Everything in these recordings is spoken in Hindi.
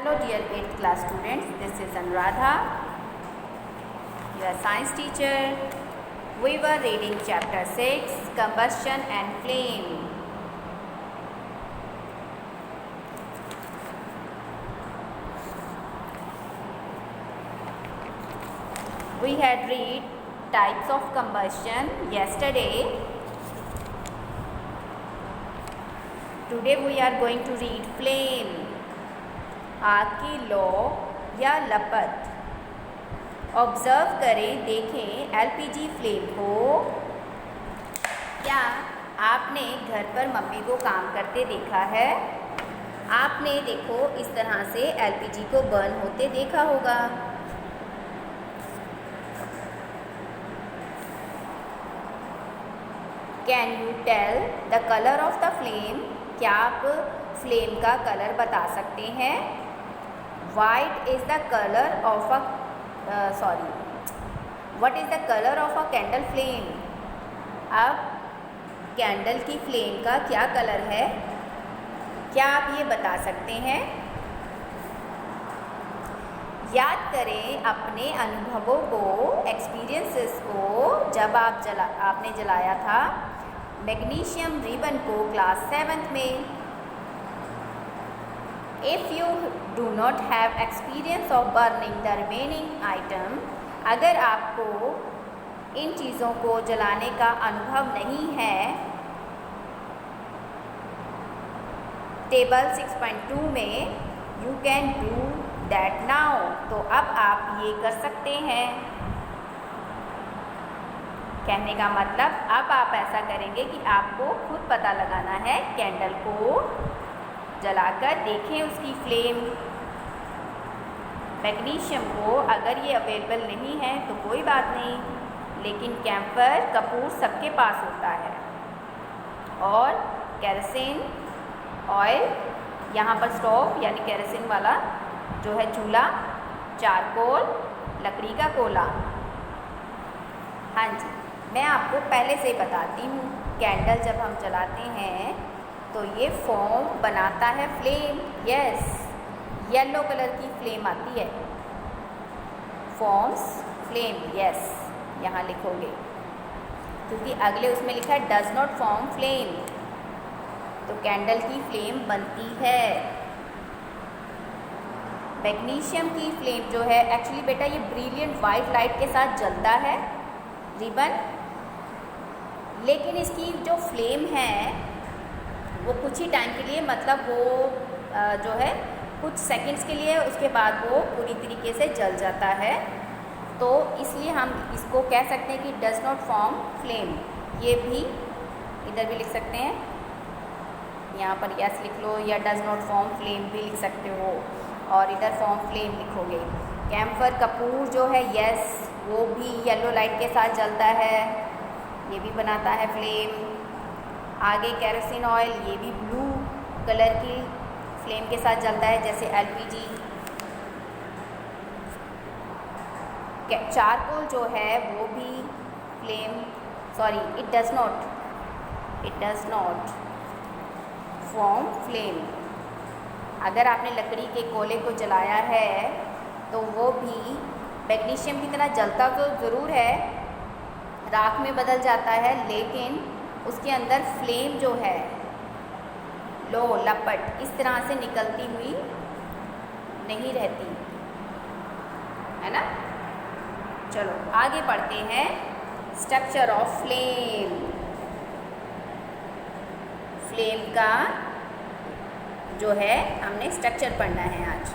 Hello dear 8th class students, this is Anuradha, your science teacher. We were reading chapter 6, Combustion and Flame. We had read types of combustion yesterday. Today we are going to read flame. आग की लौ या लपट। ऑब्जर्व करें, देखें एलपीजी फ्लेम को। क्या आपने घर पर मम्मी को काम करते देखा है? आपने देखो इस तरह से एलपीजी को बर्न होते देखा होगा। Can you tell the colour of the flame? क्या आप फ्लेम का कलर बता सकते हैं? White is the colour of what is the colour of a candle flame? अब कैंडल की फ्लेम का क्या कलर है, क्या आप ये बता सकते हैं? याद करें अपने अनुभवों को, एक्सपीरियंसेस को, जब आपने जलाया था मैग्नीशियम रिबन को क्लास 7th में। If you do not have experience of burning the remaining item, अगर आपको इन चीज़ों को जलाने का अनुभव नहीं है, टेबल 6.2 में you can do that now, तो अब आप ये कर सकते हैं। कहने का मतलब अब आप ऐसा करेंगे कि आपको खुद पता लगाना है, कैंडल को जलाकर देखें उसकी फ्लेम। मैग्नीशियम को अगर ये अवेलेबल नहीं है तो कोई बात नहीं, लेकिन कैम्फर कपूर सबके पास होता है। और केरोसिन ऑयल, यहाँ पर स्टोव यानी केरोसिन वाला जो है चूल्हा, चारकोल लकड़ी का कोला। हाँ जी, मैं आपको पहले से बताती हूँ, कैंडल जब हम जलाते हैं तो ये फोम बनाता है फ्लेम। यस, येलो कलर की फ्लेम आती है, फॉर्म्स फ्लेम। यस, यहाँ लिखोगे क्योंकि अगले उसमें लिखा है डज नॉट फॉर्म फ्लेम, तो कैंडल की फ्लेम बनती है। मैग्नीशियम की फ्लेम जो है, एक्चुअली बेटा ये ब्रिलियंट वाइट लाइट के साथ जलता है रिबन, लेकिन इसकी जो फ्लेम है वो कुछ ही टाइम के लिए, मतलब वो जो है कुछ सेकंड्स के लिए, उसके बाद वो पूरी तरीके से जल जाता है। तो इसलिए हम इसको कह सकते हैं कि डज नॉट फॉर्म फ्लेम। ये भी इधर भी लिख सकते हैं, यहाँ पर यस लिख लो, या डज नॉट फॉर्म फ्लेम भी लिख सकते हो, और इधर फॉर्म फ्लेम लिखोगे। कैम्फर कपूर जो है, यस, वो भी येलो लाइट के साथ जलता है, ये भी बनाता है फ्लेम। आगे केरोसिन ऑयल, ये भी ब्लू कलर की फ्लेम के साथ जलता है जैसे एलपीजी। चारकोल जो है वो भी flame, sorry it does not form flame. अगर आपने लकड़ी के कोले को जलाया है तो वो भी मैग्नीशियम की तरह जलता तो ज़रूर है, राख में बदल जाता है, लेकिन उसके अंदर फ्लेम जो है, लो लपट इस तरह से निकलती हुई नहीं रहती है ना। चलो आगे पढ़ते हैं, स्ट्रक्चर ऑफ फ्लेम। फ्लेम का जो है हमने स्ट्रक्चर पढ़ना है आज,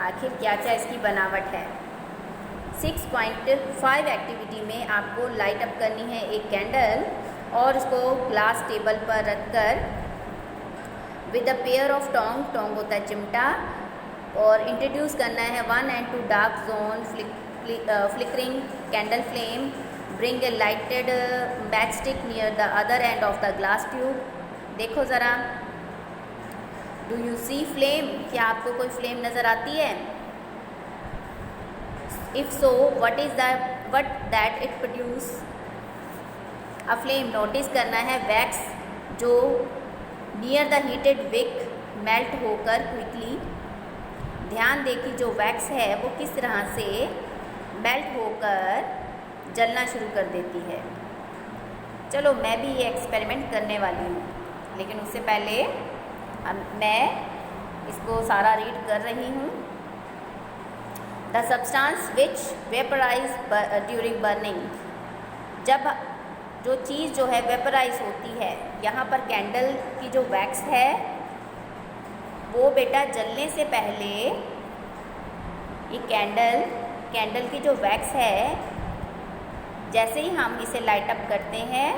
आखिर क्या क्या इसकी बनावट है। 6.5 एक्टिविटी में आपको लाइट अप करनी है एक कैंडल, और उसको ग्लास टेबल पर रखकर with a pair of Tong होता है चिमटा, और इंट्रोड्यूस करना है 1 and 2 dark zone flickering candle flame. Bring a lighted match stick near the other end of the glass tube. देखो ज़रा, डू यू सी फ्लेम? क्या आपको कोई फ्लेम नज़र आती है? If so what that it produce a flame. Notice करना है वैक्स जो near the heated wick melt होकर क्विकली ध्यान दें कि जो वैक्स है वो किस तरह से मेल्ट होकर जलना शुरू कर देती है। चलो मैं भी ये एक्सपेरिमेंट करने वाली हूँ, लेकिन उससे पहले मैं इसको सारा रीड कर रही हूँ। The substance which vaporise during burning, जब जो चीज़ जो है वेपराइज होती है, यहाँ पर कैंडल की जो वैक्स है वो बेटा जलने से पहले ये कैंडल की जो वैक्स है, जैसे ही हम इसे लाइट अप करते हैं,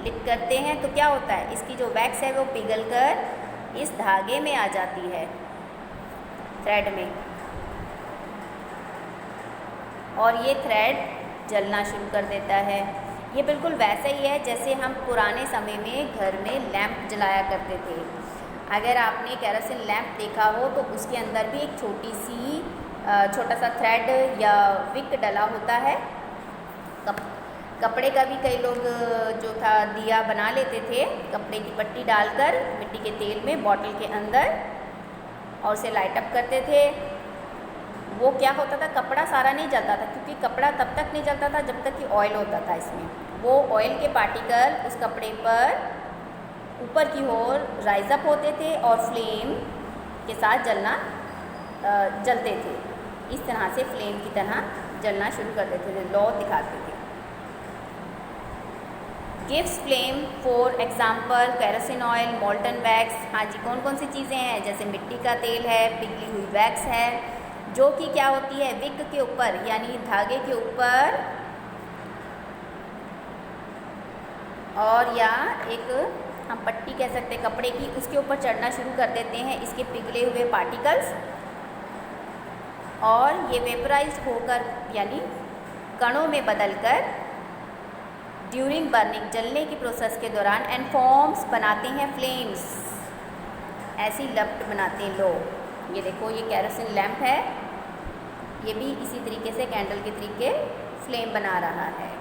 लिट करते हैं, तो क्या होता है, इसकी जो वैक्स है वो पिघलकर इस धागे में आ जाती है, थ्रेड में, और ये थ्रेड जलना शुरू कर देता है। ये बिल्कुल वैसा ही है जैसे हम पुराने समय में घर में लैंप जलाया करते थे। अगर आपने केरोसिन लैंप देखा हो तो उसके अंदर भी एक छोटा सा थ्रेड या विक डला होता है। कपड़े का भी कई लोग जो था दिया बना लेते थे, कपड़े की पट्टी डालकर मिट्टी के तेल में बॉटल के अंदर, और उसे लाइट अप करते थे। वो क्या होता था, कपड़ा सारा नहीं जलता था, क्योंकि कपड़ा तब तक नहीं जलता था जब तक कि ऑयल होता था इसमें। वो ऑयल के पार्टिकल उस कपड़े पर ऊपर की ओर राइज अप होते थे और फ्लेम के साथ जलते थे। इस तरह से फ्लेम की तरह जलना शुरू कर देते थे, लौ दिखाते थे। Gives flame for example kerosene oil, molten wax. हाँ जी, कौन कौन सी चीज़ें हैं, जैसे मिट्टी का तेल है, पिघली हुई वैक्स है, जो कि क्या होती है, विक के ऊपर यानी धागे के ऊपर, और या एक हम पट्टी कह सकते हैं कपड़े की, उसके ऊपर चढ़ना शुरू कर देते हैं इसके पिघले हुए पार्टिकल्स, और ये वेपराइज्ड होकर यानी कणों में बदलकर ड्यूरिंग बर्निंग, जलने की प्रोसेस के दौरान, एंड फॉर्म्स बनाते हैं फ्लेम्स, ऐसी लपट बनाते हैं लोग। ये देखो, ये केरोसिन लैंप है, ये भी इसी तरीके से कैंडल के तरीके फ्लेम बना रहा है।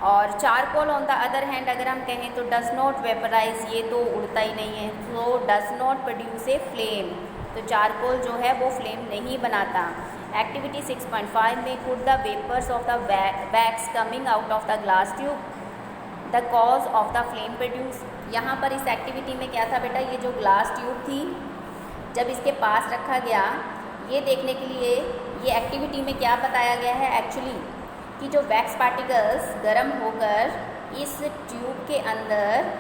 और charcoal on the other hand अगर हम कहें तो डज नॉट वेपराइज, ये तो उड़ता ही नहीं है, so does not produce a flame. तो चारकोल जो है वो फ्लेम नहीं बनाता। एक्टिविटी 6.5 में could the vapours of the wax coming out of the glass tube the cause of the flame produce. यहाँ पर इस एक्टिविटी में क्या था बेटा, ये जो ग्लास ट्यूब थी, जब इसके पास रखा गया, ये देखने के लिए ये एक्टिविटी में क्या बताया गया है एक्चुअली, कि जो वैक्स पार्टिकल्स गर्म होकर इस ट्यूब के अंदर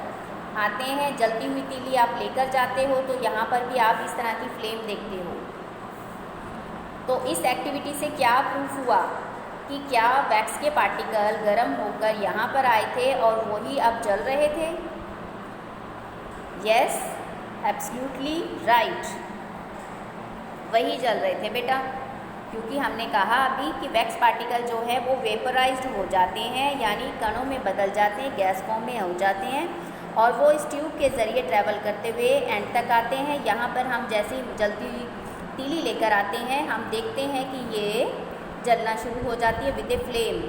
आते हैं, जलती हुई तीली आप लेकर जाते हो, तो यहाँ पर भी आप इस तरह की फ्लेम देखते हो। तो इस एक्टिविटी से क्या प्रूफ हुआ कि क्या वैक्स के पार्टिकल गर्म होकर यहाँ पर आए थे और वही अब जल रहे थे? यस, एब्सोल्युटली राइट, वही जल रहे थे बेटा, क्योंकि हमने कहा अभी कि वैक्स पार्टिकल जो है वो वेपराइज्ड हो जाते हैं, यानी कणों में बदल जाते हैं, गैस फॉर्म में हो जाते हैं, और वो इस ट्यूब के ज़रिए ट्रैवल करते हुए एंड तक आते हैं। यहाँ पर हम जैसे ही जलती हुई तीली लेकर आते हैं, हम देखते हैं कि ये जलना शुरू हो जाती है विद ए फ्लेम।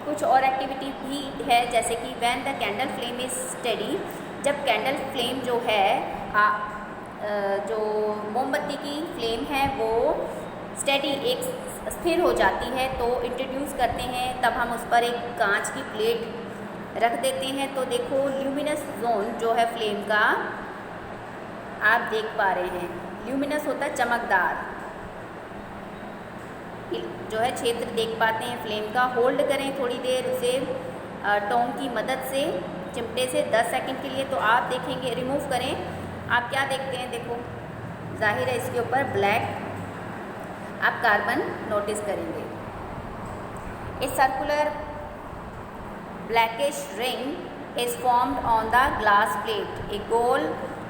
कुछ और एक्टिविटी भी है, जैसे कि when the candle flame is steady, जब कैंडल फ्लेम जो है जो मोमबत्ती की फ्लेम है वो स्टेडी एक स्थिर हो जाती है, तो इंट्रोड्यूस करते हैं, तब हम उस पर एक कांच की प्लेट रख देते हैं। तो देखो ल्यूमिनस जोन जो है फ्लेम का, आप देख पा रहे हैं, ल्यूमिनस होता है चमकदार, जो है क्षेत्र देख पाते हैं फ्लेम का। होल्ड करें थोड़ी देर उसे टोंग की मदद से, चिमटे से 10 सेकंड के लिए, तो आप देखेंगे, रिमूव करें, आप क्या देखते हैं, देखो जाहिर है इसके ऊपर ब्लैक आप कार्बन नोटिस करेंगे। A circular blackish ring is formed on the glass plate. एक गोल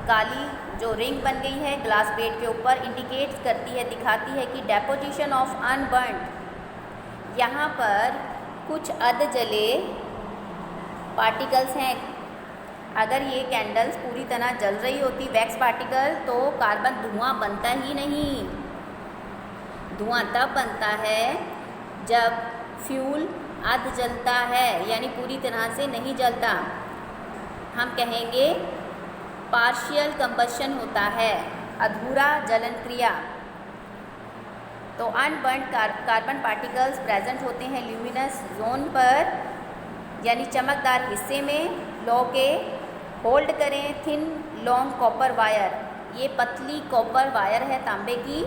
काली जो रिंग बन गई है ग्लास प्लेट के ऊपर, इंडिकेट करती है, दिखाती है कि डेपोजिशन ऑफ अनबर्न्ड, यहाँ पर कुछ अध जले पार्टिकल्स हैं। अगर ये कैंडल्स पूरी तरह जल रही होती वैक्स पार्टिकल, तो कार्बन धुआं बनता ही नहीं। धुआं तब बनता है जब फ्यूल अध जलता है, यानी पूरी तरह से नहीं जलता। हम कहेंगे पार्शियल कंबशन होता है, अधूरा जलन क्रिया। तो अनबर्न्ड कार्बन पार्टिकल्स प्रेजेंट होते हैं ल्यूमिनस जोन पर, यानी चमकदार हिस्से में। लॉ के होल्ड करें थिन लॉन्ग कॉपर वायर, ये पतली कॉपर वायर है तांबे की,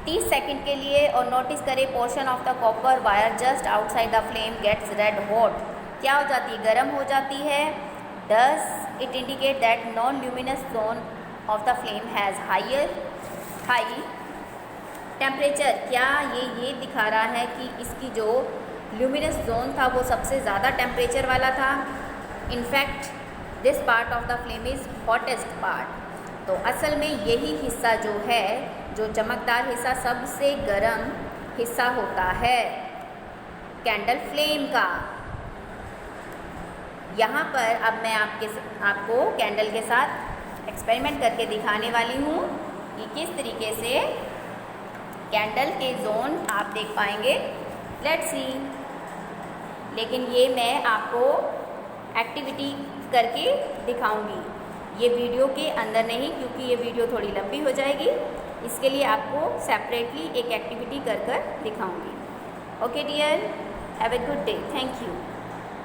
30 सेकंड के लिए। और नोटिस करें portion of the copper wire just outside the flame gets red hot. क्या हो जाती है? गर्म हो जाती है। Does it indicate that non luminous zone of the flame has high temperature. क्या ये दिखा रहा है कि इसकी जो ल्यूमिनस जोन था वो सबसे ज़्यादा टेम्परेचर वाला था? In fact this part of the flame is hottest part. तो असल में यही हिस्सा जो है, जो चमकदार हिस्सा, सबसे गर्म हिस्सा होता है कैंडल फ्लेम का। यहाँ पर अब मैं आपको कैंडल के साथ एक्सपेरिमेंट करके दिखाने वाली हूँ कि किस तरीके से कैंडल के जोन आप देख पाएंगे। Let's see. लेकिन ये मैं आपको एक्टिविटी करके दिखाऊंगी, ये वीडियो के अंदर नहीं, क्योंकि ये वीडियो थोड़ी लंबी हो जाएगी। इसके लिए आपको सेपरेटली एक एक्टिविटी कर दिखाऊंगी। Okay dear, have a good day, thank you.